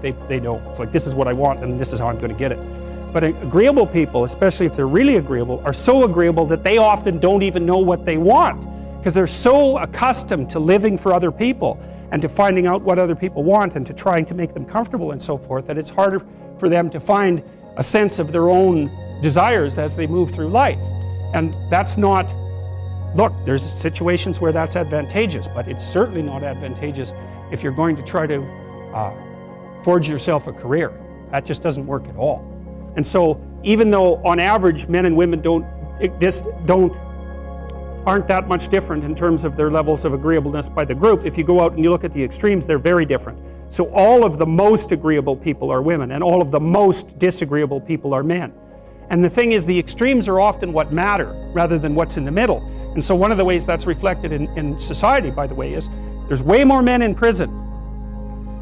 They know. It's like, this is what I want and this is how I'm going to get it. But agreeable people, especially if they're really agreeable, are so agreeable that they often don't even know what they want, because they're so accustomed to living for other people and to finding out what other people want and to trying to make them comfortable and so forth, that it's harder for them to find a sense of their own desires as they move through life. And that's not, look, there's situations where that's advantageous, but it's certainly not advantageous if you're going to try to forge yourself a career. That just doesn't work at all. And so even though on average men and women aren't that much different in terms of their levels of agreeableness by the group, if you go out and you look at the extremes, they're very different. So all of the most agreeable people are women, and all of the most disagreeable people are men. And the thing is, the extremes are often what matter rather than what's in the middle. And so one of the ways that's reflected in society, by the way, is there's way more men in prison.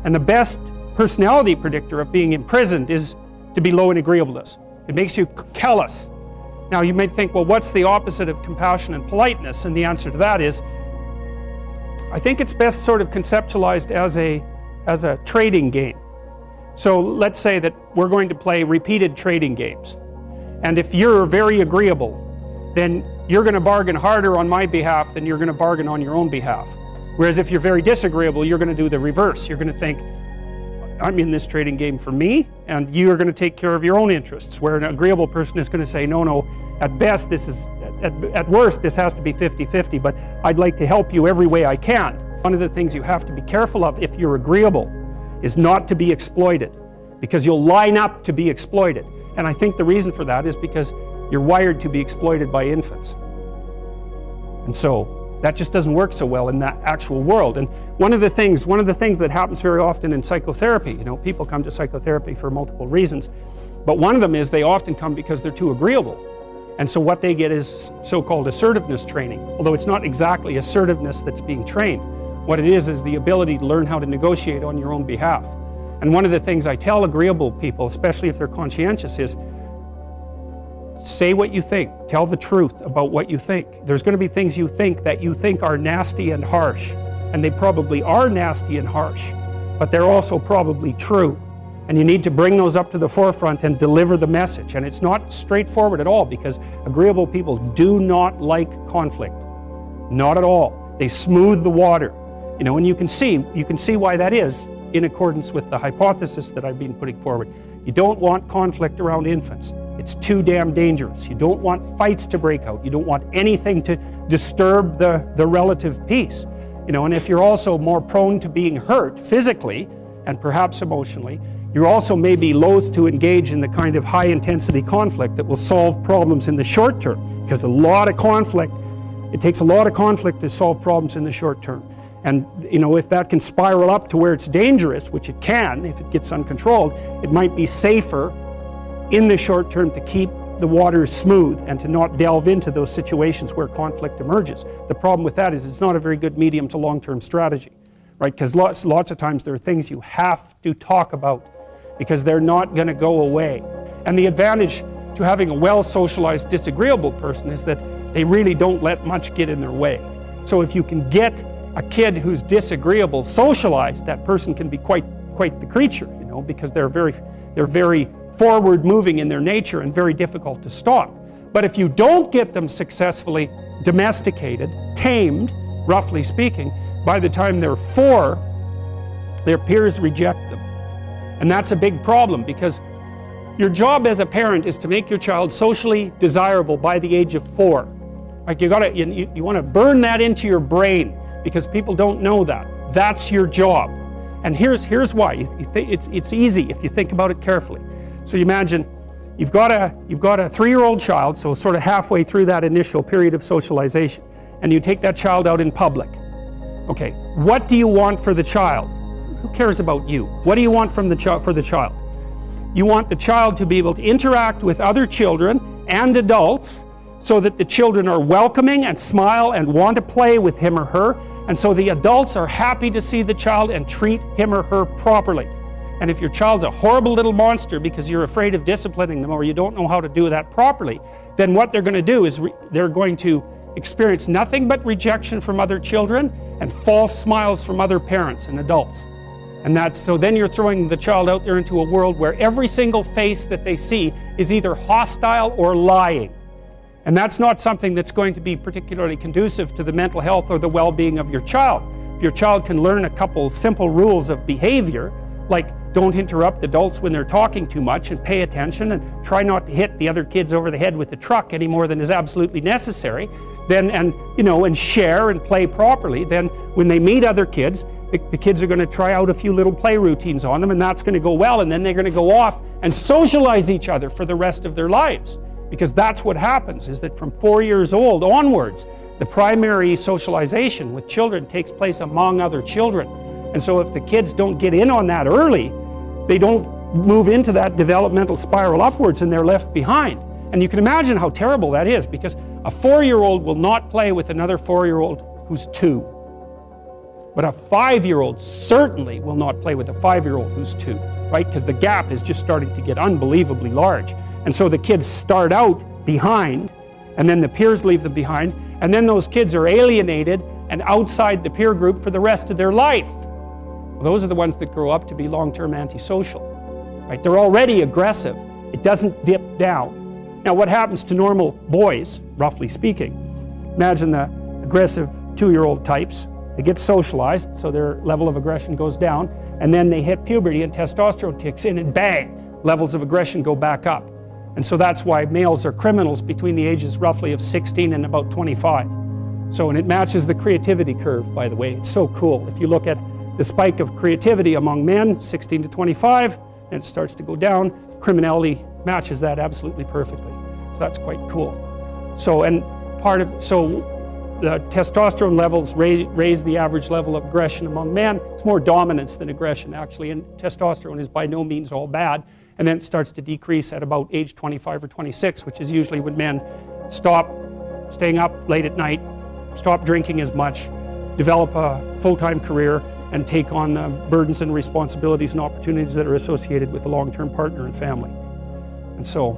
And the best personality predictor of being imprisoned is to be low in agreeableness. It makes you callous. Now you might think, well, what's the opposite of compassion and politeness? And the answer to that is, I think it's best sort of conceptualized as a trading game. So let's say that we're going to play repeated trading games. And if you're very agreeable, then you're going to bargain harder on my behalf than you're going to bargain on your own behalf. Whereas if you're very disagreeable, you're going to do the reverse. You're going to think, I'm in this trading game for me, and you're going to take care of your own interests. Where an agreeable person is going to say, no, at best this is, at worst this has to be 50-50, but I'd like to help you every way I can. One of the things you have to be careful of if you're agreeable is not to be exploited, because you'll line up to be exploited. And I think the reason for that is because you're wired to be exploited by infants. And so that just doesn't work so well in that actual world. And one of the things that happens very often in psychotherapy, people come to psychotherapy for multiple reasons, but one of them is they often come because they're too agreeable. And so what they get is so-called assertiveness training, although it's not exactly assertiveness that's being trained. What it is the ability to learn how to negotiate on your own behalf. And one of the things I tell agreeable people, especially if they're conscientious, is say what you think. Tell the truth about what you think. There's going to be things you think that you think are nasty and harsh, and they probably are nasty and harsh, but they're also probably true. And you need to bring those up to the forefront and deliver the message. And it's not straightforward at all, because agreeable people do not like conflict. Not at all. They smooth the water. And you can see why that is in accordance with the hypothesis that I've been putting forward. You don't want conflict around infants. It's too damn dangerous. You don't want fights to break out. You don't want anything to disturb the relative peace. And if you're also more prone to being hurt physically and perhaps emotionally, you're also maybe loath to engage in the kind of high-intensity conflict that will solve problems in the short term, because it takes a lot of conflict to solve problems in the short term. And if that can spiral up to where it's dangerous, which it can if it gets uncontrolled, it might be safer in the short term to keep the waters smooth and to not delve into those situations where conflict emerges. The problem with that is it's not a very good medium to long-term strategy, right? Because lots of times there are things you have to talk about because they're not going to go away. And the advantage to having a well-socialized disagreeable person is that they really don't let much get in their way. So if you can get a kid who's disagreeable socialized, that person can be quite the creature, because they're very forward-moving in their nature and very difficult to stop. But if you don't get them successfully domesticated, tamed, roughly speaking, by the time they're 4, their peers reject them. And that's a big problem, because your job as a parent is to make your child socially desirable by the age of 4. Like you want to burn that into your brain, because people don't know that. That's your job. And here's why. It's easy if you think about it carefully. So you imagine you've got a 3-year-old child, so sort of halfway through that initial period of socialization, and you take that child out in public. Okay, what do you want for the child? Who cares about you? What do you want for the child? You want the child to be able to interact with other children and adults so that the children are welcoming and smile and want to play with him or her, and so the adults are happy to see the child and treat him or her properly. And if your child's a horrible little monster because you're afraid of disciplining them or you don't know how to do that properly, then what they're going to do is they're going to experience nothing but rejection from other children and false smiles from other parents and adults. And so then you're throwing the child out there into a world where every single face that they see is either hostile or lying. And that's not something that's going to be particularly conducive to the mental health or the well-being of your child. If your child can learn a couple simple rules of behavior, like don't interrupt adults when they're talking too much, and pay attention, and try not to hit the other kids over the head with the truck any more than is absolutely necessary, then, and share and play properly, then when they meet other kids, the kids are going to try out a few little play routines on them, and that's going to go well, and then they're going to go off and socialize each other for the rest of their lives. Because that's what happens, is that from 4 years old onwards, the primary socialization with children takes place among other children. And so if the kids don't get in on that early, they don't move into that developmental spiral upwards, and they're left behind. And you can imagine how terrible that is, because a 4-year-old will not play with another 4-year-old who's 2. But a 5-year-old certainly will not play with a 5-year-old who's 2, right? Because the gap is just starting to get unbelievably large. And so the kids start out behind, and then the peers leave them behind, and then those kids are alienated and outside the peer group for the rest of their life. Well, those are the ones that grow up to be long-term antisocial, right? They're already aggressive. It doesn't dip down. Now, what happens to normal boys, roughly speaking? Imagine the aggressive 2-year-old types. They get socialized, so their level of aggression goes down, and then they hit puberty and testosterone kicks in, and bang, levels of aggression go back up. And so that's why males are criminals between the ages roughly of 16 and about 25. So, and it matches the creativity curve, by the way. It's so cool. If you look at the spike of creativity among men, 16 to 25, and it starts to go down, criminality matches that absolutely perfectly. So that's quite cool. So, and the testosterone levels raise the average level of aggression among men. It's more dominance than aggression, actually, and testosterone is by no means all bad. And then it starts to decrease at about age 25 or 26, which is usually when men stop staying up late at night, stop drinking as much, develop a full-time career, and take on the burdens and responsibilities and opportunities that are associated with a long-term partner and family. And so,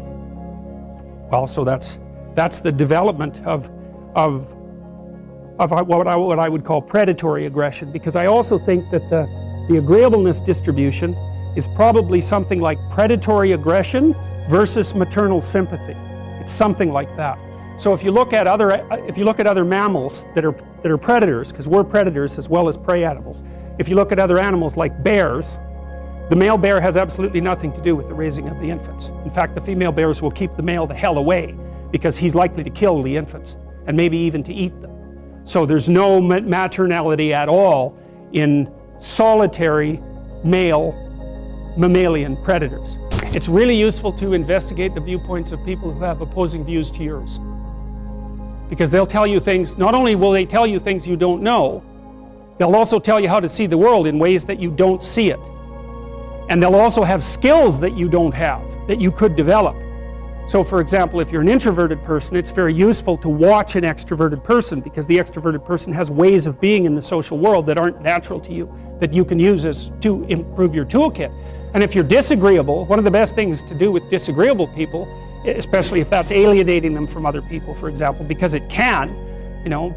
well, so that's the development of what I would call predatory aggression, because I also think that the agreeableness distribution is probably something like predatory aggression versus maternal sympathy. It's something like that. So if you look at other mammals that are predators, because we're predators as well as prey animals, if you look at other animals like bears, the male bear has absolutely nothing to do with the raising of the infants. In fact, the female bears will keep the male the hell away, because he's likely to kill the infants and maybe even to eat them. So there's no maternality at all in solitary male mammalian predators. It's really useful to investigate the viewpoints of people who have opposing views to yours, because they'll tell you things. Not only will they tell you things you don't know, they'll also tell you how to see the world in ways that you don't see it. And they'll also have skills that you don't have, that you could develop. So for example, if you're an introverted person, it's very useful to watch an extroverted person, because the extroverted person has ways of being in the social world that aren't natural to you, that you can use to improve your toolkit. And if you're disagreeable, one of the best things to do with disagreeable people, especially if that's alienating them from other people, for example, because it can,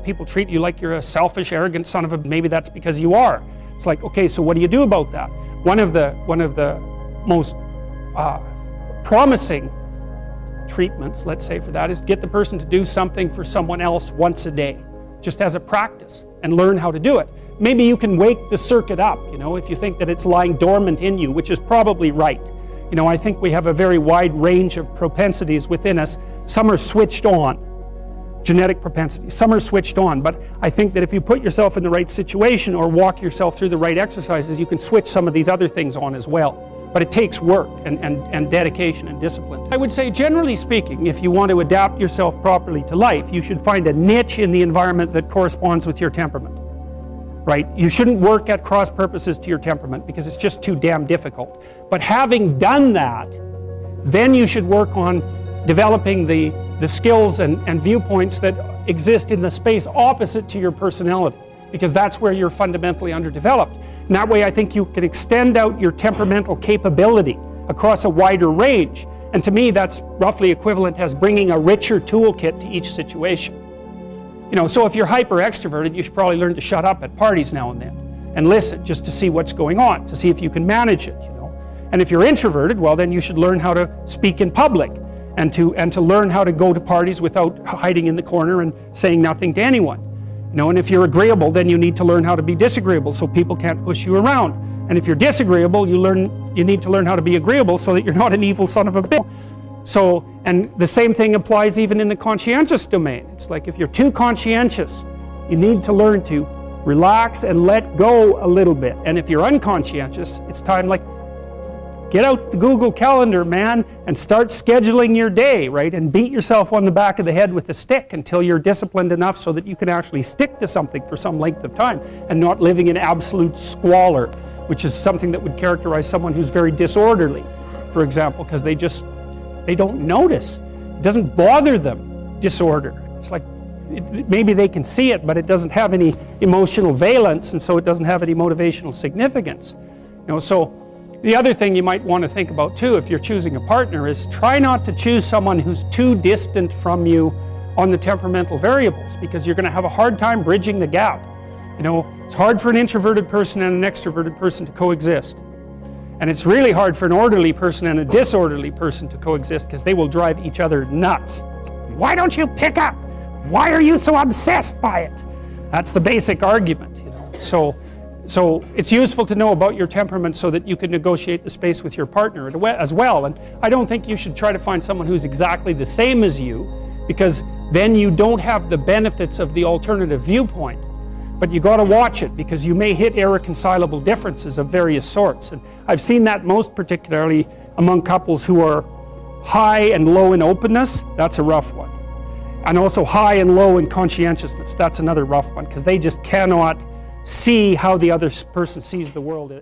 people treat you like you're a selfish, arrogant son of a, maybe that's because you are. It's like, okay, so what do you do about that? One of the most promising treatments, let's say, for that is get the person to do something for someone else once a day, just as a practice, and learn how to do it. Maybe you can wake the circuit up, if you think that it's lying dormant in you, which is probably right. I think we have a very wide range of propensities within us. Some are switched on, genetic propensities. Some are switched on, but I think that if you put yourself in the right situation or walk yourself through the right exercises, you can switch some of these other things on as well. But it takes work and dedication and discipline. I would say, generally speaking, if you want to adapt yourself properly to life, you should find a niche in the environment that corresponds with your temperament. Right? You shouldn't work at cross purposes to your temperament, because it's just too damn difficult. But having done that, then you should work on developing the skills and viewpoints that exist in the space opposite to your personality, because that's where you're fundamentally underdeveloped. And that way I think you can extend out your temperamental capability across a wider range. And to me, that's roughly equivalent as bringing a richer toolkit to each situation. So if you're hyper extroverted, you should probably learn to shut up at parties now and then. and listen just to see what's going on, to see if you can manage it, you know. And if you're introverted, well, then you should learn how to speak in public and to learn how to go to parties without hiding in the corner and saying nothing to anyone. You know, and if you're agreeable, then you need to learn how to be disagreeable so people can't push you around. And if you're disagreeable, you need to learn how to be agreeable so that you're not an evil son of a bitch. So, and the same thing applies even in the conscientious domain. It's like if you're too conscientious, you need to learn to relax and let go a little bit. And if you're unconscientious, it's time, like, get out the Google Calendar, man, and start scheduling your day, right? And beat yourself on the back of the head with a stick until you're disciplined enough so that you can actually stick to something for some length of time and not living in absolute squalor, which is something that would characterize someone who's very disorderly, for example, because they don't notice. It doesn't bother them, disorder. It's like, maybe they can see it, but it doesn't have any emotional valence, and so it doesn't have any motivational significance. You know, so the other thing you might want to think about too, if you're choosing a partner, is try not to choose someone who's too distant from you on the temperamental variables, because you're going to have a hard time bridging the gap. You know, it's hard for an introverted person and an extroverted person to coexist. And it's really hard for an orderly person and a disorderly person to coexist, because they will drive each other nuts. Why don't you pick up? Why are you so obsessed by it? That's the basic argument, you know. So it's useful to know about your temperament so that you can negotiate the space with your partner as well. And I don't think you should try to find someone who's exactly the same as you, because then you don't have the benefits of the alternative viewpoint. But you got to watch it, because you may hit irreconcilable differences of various sorts. And I've seen that most particularly among couples who are high and low in openness. That's a rough one. And also high and low in conscientiousness. That's another rough one, because they just cannot see how the other person sees the world.